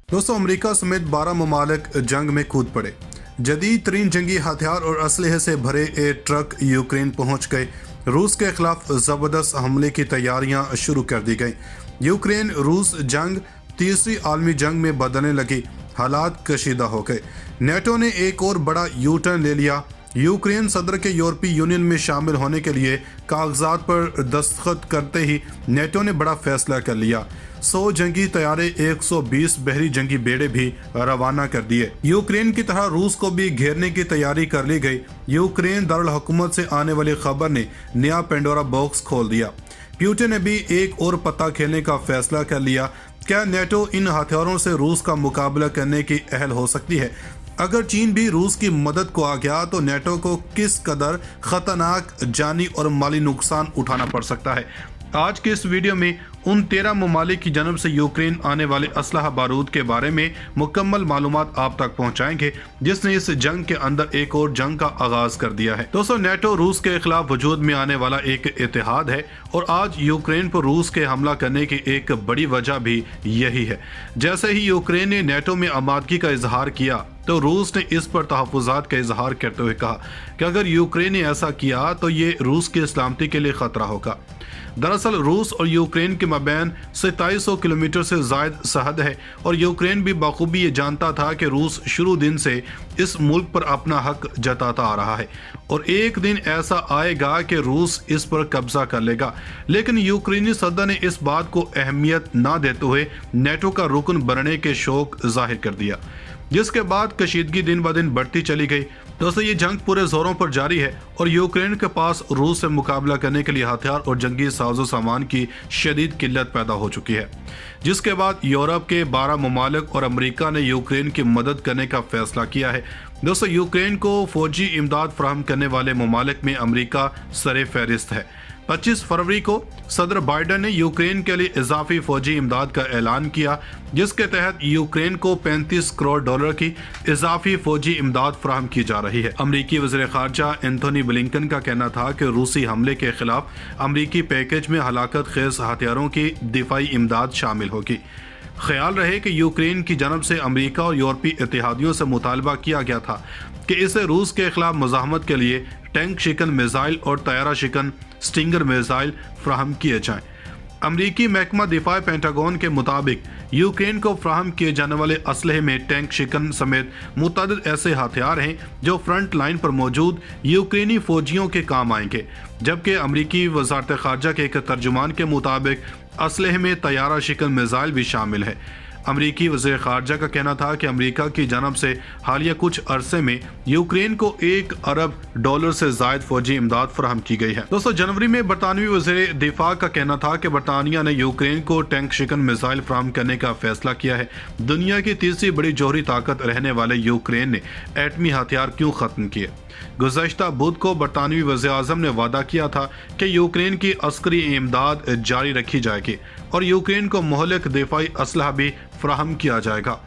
दोस्तों, अमेरिका समेत 12 ममालिक जंग में कूद पड़े। जदीद तरीन जंगी हथियार और असलहे से भरे एक ट्रक यूक्रेन पहुंच गए। रूस के खिलाफ ज़बरदस्त हमले की तैयारियां शुरू कर दी गई। यूक्रेन रूस जंग तीसरी आलमी जंग में बदलने लगी। हालात कशीदा हो गए। नेटो ने एक और बड़ा यू टर्न ले लिया। यूक्रेन सदर के यूरोपीय यूनियन में शामिल होने के लिए कागजात पर दस्तखत करते ही नेटो ने बड़ा फैसला कर लिया। 100 जंगी तैयारे 120 बहरी जंगी बेड़े भी रवाना कर दिए। यूक्रेन की तरह रूस को भी घेरने की तैयारी कर ली गई। यूक्रेन दारुल हुकूमत से आने वाली खबर ने नया पेंडोरा बॉक्स खोल दिया। पुतिन ने भी एक और पत्ता खेलने का फैसला कर लिया। क्या नेटो इन हथियारों से रूस का मुकाबला करने की अहल हो सकती है? अगर चीन भी रूस की मदद को आ गया तो नेटो को किस कदर खतरनाक जानी और माली नुकसान उठाना पड़ सकता है। आज के इस वीडियो में उन 13 ममालिक की जानब से यूक्रेन आने वाले असलहा बारूद के बारे में मुकम्मल मालूमात आप तक पहुंचाएंगे, जिसने इस जंग के अंदर एक और जंग का आगाज कर दिया है। दोस्तों, नेटो रूस के खिलाफ वजूद में आने वाला एक इत्तेहाद है और आज यूक्रेन पर रूस के हमला करने की एक बड़ी वजह भी यही है। जैसे ही यूक्रेन ने नेटो में आमादगी का इजहार किया तो रूस ने इस पर तहफ़्फ़ुज़ात का इजहार करते हुए कहा कि अगर यूक्रेन ने ऐसा किया तो ये रूस की सलामती के लिए खतरा होगा। दरअसल रूस और यूक्रेन के मबैन 2700 किलोमीटर से ज़ायद सरहद है और यूक्रेन भी बखूबी ये जानता था कि रूस शुरू दिन से इस मुल्क पर अपना हक जताता आ रहा है और एक दिन ऐसा आएगा कि रूस इस पर कब्जा कर लेगा। लेकिन यूक्रेनी सदर ने इस बात को अहमियत ना देते हुए नेटो का रुकन बनने के शौक जाहिर कर दिया, जिसके बाद कशीदगी दिन ब दिन बढ़ती चली गई। दोस्तों, ये जंग पूरे जोरों पर जारी है और यूक्रेन के पास रूस से मुकाबला करने के लिए हथियार और जंगी साजो सामान की शदीद किल्लत पैदा हो चुकी है, जिसके बाद यूरोप के 12 ममालिक और अमेरिका ने यूक्रेन की मदद करने का फैसला किया है। दोस्तों, यूक्रेन को फौजी इमदाद फराहम करने वाले ममालिक में अमेरिका सरे फहरिस्त है। 25 फरवरी को सदर बाइडन ने यूक्रेन के लिए इजाफी फौजी इमदाद का ऐलान किया, जिसके तहत यूक्रेन को 35 करोड़ डॉलर की इजाफी फौजी इमदाद फराहम की जा रही है। अमरीकी वज़ीर ख़ारजा एंथोनी ब्लिंकन का कहना था कि रूसी हमले के खिलाफ अमरीकी पैकेज में हलाकत खेज हथियारों की दिफाई इमदाद शामिल होगी। ख्याल रहे कि यूक्रेन की जानब से अमेरिका और यूरोपीय इत्तेहादियों से मुतालबा किया गया था कि इसे रूस के खिलाफ मज़ाहमत के लिए टैंक शिकन मिसाइल और तैयारा शिकन स्टिंगर मिसाइल फ्राहम किए जाएं। अमरीकी महकमा दिफा पेंटागन के मुताबिक यूक्रेन को फ्राहम किए जाने वाले असलहे में टैंक शिकन समेत मुतअद्दिद ऐसे हथियार हैं जो फ्रंट लाइन पर मौजूद यूक्रेनी फौजियों के काम आएंगे, जबकि अमरीकी वजारत खारजा के एक तर्जुमान के मुताबिक असलहे में तैयारा शिकन मिसाइल भी शामिल है। अमरीकी वज़ीर ख़ारजा का कहना था कि अमेरिका की जानब से हालिया कुछ अरसे में यूक्रेन को $1 अरब से ज़ायद फौजी इमदाद फराहम की गई है। दोस्तों, जनवरी में बरतानवी वज़ीर दिफा का कहना था कि बरतानिया ने यूक्रेन को टैंक शिकन मिसाइल फराहम करने का फैसला किया है। दुनिया की तीसरी बड़ी जौहरी ताकत रहने वाले यूक्रेन ने एटमी हथियार क्यों ख़त्म किए? गुज़श्ता बुध को बरतानवी वज़ीर-ए-आज़म ने वादा किया था कि यूक्रेन की अस्करी इमदाद जारी रखी जाएगी और यूक्रेन को मोहलिक दिफाई असलहा भी फराहम किया जाएगा।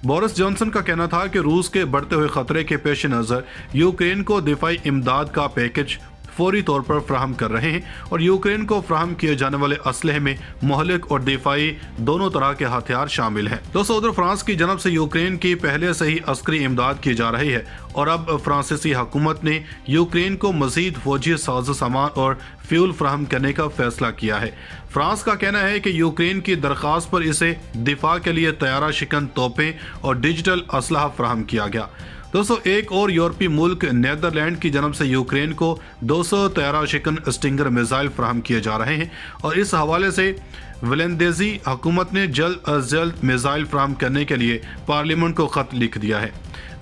बोरिस जॉनसन का कहना था कि रूस के बढ़ते हुए खतरे के पेश नज़र यूक्रेन को दिफाई इमदाद का पैकेज फौरी तौर पर फ्राहम कर रहे हैं और यूक्रेन को फ्राहम किए जाने वाले असलहे में मोहलिक और दिफाई दोनों तरह के हथियार शामिल हैं। दोस्तों, उधर फ्रांस की जानब से यूक्रेन की पहले से ही अस्करी इमदाद की जा रही है और अब फ्रांसीसी हुकूमत ने यूक्रेन को मजीद फौजी साजो सामान और फ्यूल फ्राहम करने का फैसला किया है। फ्रांस का कहना है कि यूक्रेन की दरख्वास्त पर इसे दिफा के लिए तैयारा शिकन तोपें और डिजिटल असलहा फ्राहम किया गया। दोस्तों, एक और यूरोपीय मुल्क नीदरलैंड की जानब से यूक्रेन को 200 तैयारा शिकन स्टिंगर मिसाइल फराहम किए जा रहे हैं और इस हवाले से वेलेंदेजी हुकूमत ने जल्द अज जल्द मिसाइल फराहम करने के लिए पार्लियामेंट को खत लिख दिया है।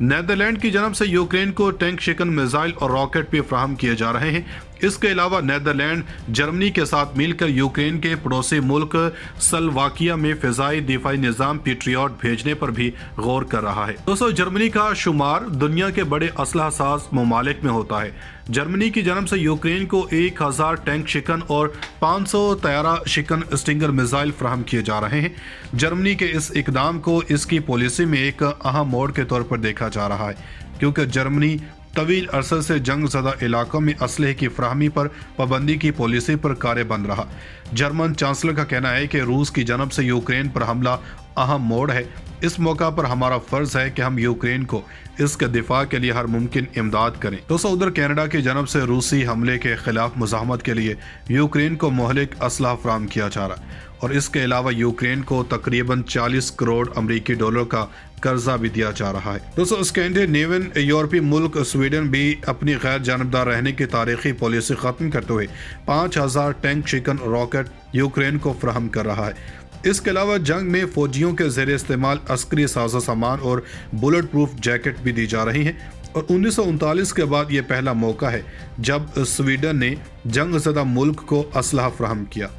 नीदरलैंड की जानब से यूक्रेन को टैंक शिकन मिसाइल और रॉकेट भी फराहम किए जा रहे हैं। इसके अलावा नीदरलैंड जर्मनी के साथ मिलकर यूक्रेन के पड़ोसी मुल्क स्लोवाकिया में फिजाई दिफाई निज़ाम पेट्रियट भेजने पर भी गौर कर रहा है। दोस्तों, जर्मनी का शुमार दुनिया के बड़े असलहा साज ममालिक में होता है। जर्मनी की जानब से यूक्रेन को 1000 टैंक शिकन और 500 तैयारा शिकन स्टिंगर मिसाइल फराहम किए जा रहे हैं। जर्मनी के इस इकदाम को इसकी पॉलिसी में एक अहम मोड़ के तौर पर देखा जा रहा है, क्योंकि जर्मनी तवील अरसे से जंग ज़दा इलाकों में असलहे की फराहमी पर पाबंदी की पॉलिसी पर कारबंद रहा। जर्मन चांसलर का कहना है कि रूस की जानब से यूक्रेन पर हमला अहम मोड़ है। इस मौका पर हमारा फर्ज है कि हम यूक्रेन को इसके दिफा के लिए हर मुमकिन इमदाद करें। दोस्तों, उधर कनाडा की जानब से रूसी हमले के खिलाफ मुज़ाहमत के लिए यूक्रेन को मोहलिक असलहा फराहम किया जा रहा है और इसके अलावा यूक्रेन को तकरीबन 40 करोड़ अमरीकी डॉलर का कर्जा भी दिया जा रहा है। दोस्तों, स्कैंडिनेवियन यूरोपीय मुल्क स्वीडन भी अपनी गैर जानबदार रहने की तारीखी पॉलिसी खत्म करते हुए 5000 टैंक शिकन रॉकेट यूक्रेन को फराहम कर रहा है। इसके अलावा जंग में फौजियों के ज़ेर इस्तेमाल अस्करी साजो सामान और बुलेट प्रूफ जैकेट भी दी जा रही हैं और 1939 के बाद ये पहला मौका है जब स्वीडन ने जंग ज़दा मुल्क को असलहा फराहम किया।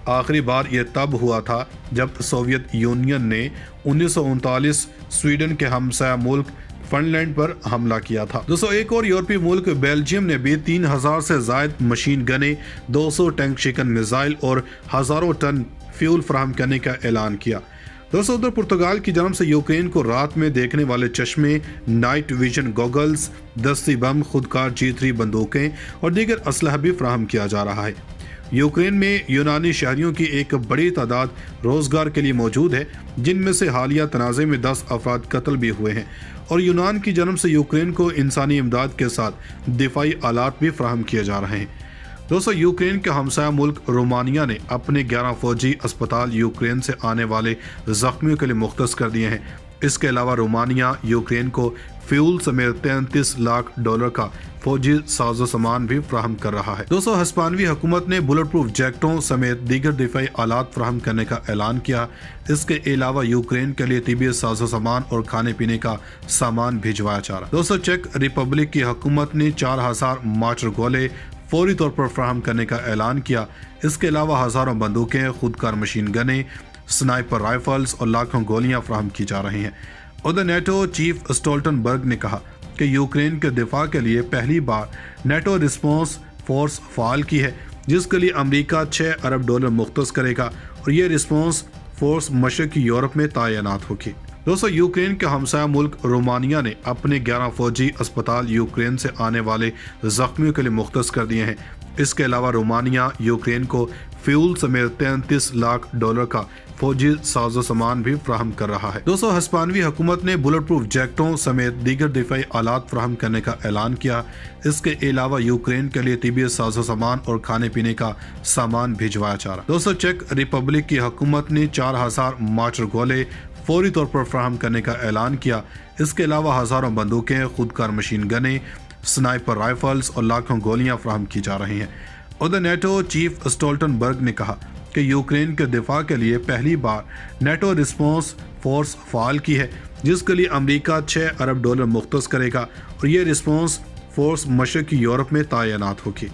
आखिरी बार ये तब हुआ था जब सोवियत यूनियन ने 1939 स्वीडन के हमसाया मुल्क फिनलैंड पर हमला किया था। दोस्तों, एक और यूरोपीय मुल्क बेल्जियम ने भी 3000 से जायद मशीन गने, 200 टैंक शिकन मिसाइल और हजारों टन फ्यूल फराहम करने का ऐलान किया। दोस्तों, उधर पुर्तगाल की जानब से यूक्रेन को रात में देखने वाले चश्मे, नाइट विजन गॉगल्स, दस्ती बम, खुदकार G3 बंदूकें और दीगर असलहा भी फराहम किया जा रहा है। यूक्रेन में यूनानी शहरियों की एक बड़ी तादाद रोजगार के लिए मौजूद है, जिनमें से हालिया तनाज़े में 10 अफराद कत्ल भी हुए हैं और यूनान की जानब से यूक्रेन को इंसानी इमदाद के साथ दिफाई आलात भी फराहम किए जा रहे हैं। दोस्तों, यूक्रेन के हमसाया मुल्क रोमानिया ने अपने 11 फौजी अस्पताल यूक्रेन से आने वाले जख्मियों के लिए मुख्तस कर दिए हैं। इसके अलावा रोमानिया यूक्रेन को फ्यूल समेत 33 लाख डॉलर का फौजी साजो सामान भी फराहम कर रहा है। दोस्तों, हिस्पानवी हुकूमत ने बुलेट प्रूफ जैकेटों समेत दीगर दिफाई आलात फराहम करने का ऐलान किया। इसके अलावा यूक्रेन के लिए तिब्बी साजो सामान और खाने पीने का सामान भिजवाया जा रहा है। दोस्तों, चेक रिपब्लिक की हुकूमत ने 4000 मार्टर गोले फौरी तौर पर फराहम करने का ऐलान किया। इसके अलावा हजारों बंदूकें, खुदकार मशीन गने, स्नाइपर राइफल्स और लाखों गोलियां फराहम की जा रही हैं। उधर नेटो चीफ स्टोल्टनबर्ग ने कहा कि यूक्रेन के दिफा के लिए पहली बार नेटो रिस्पॉन्स फोर्स फाल की है, जिसके लिए अमेरिका 6 अरब डॉलर मुख्तस करेगा और ये रिस्पॉन्स फोर्स मशरकी यूरोप में तैनात होगी। दोस्तों, यूक्रेन के हमसाया मुल्क रोमानिया ने अपने 11 फौजी अस्पताल यूक्रेन से आने वाले जख्मियों के लिए मुख्तस कर दिए हैं। इसके अलावा रोमानिया यूक्रेन को फ्यूल समेत 33 लाख डॉलर का फौजी साजो सामान भी फराहम कर रहा है। दोस्तों, हिस्पानवी हुकूमत ने बुलेट प्रूफ जैकेटों समेत दीगर दिफाई आलात फराहम करने का ऐलान किया। इसके अलावा यूक्रेन के लिए तिब्बी साजो सामान और खाने पीने का सामान भिजवाया जा रहा है। दोस्तों, चेक रिपब्लिक की हुकूमत ने 4000 मार्टर गोले फौरी तौर पर फराहम करने का ऐलान किया। इसके अलावा हजारों बंदूकें, खुदकार मशीन गने, स्नाइपर राइफल्स और लाखों गोलियां फराहम की जा रही हैं। उधर नेटो चीफ स्टोल्टनबर्ग ने कहा कि यूक्रेन के दिफा के लिए पहली बार नेटो रिस्पॉन्स फोर्स फाल की है, जिसके लिए अमेरिका 6 अरब डॉलर मुख्तस करेगा और ये रिस्पॉन्स फोर्स मशरकी यूरोप में तैनात होगी।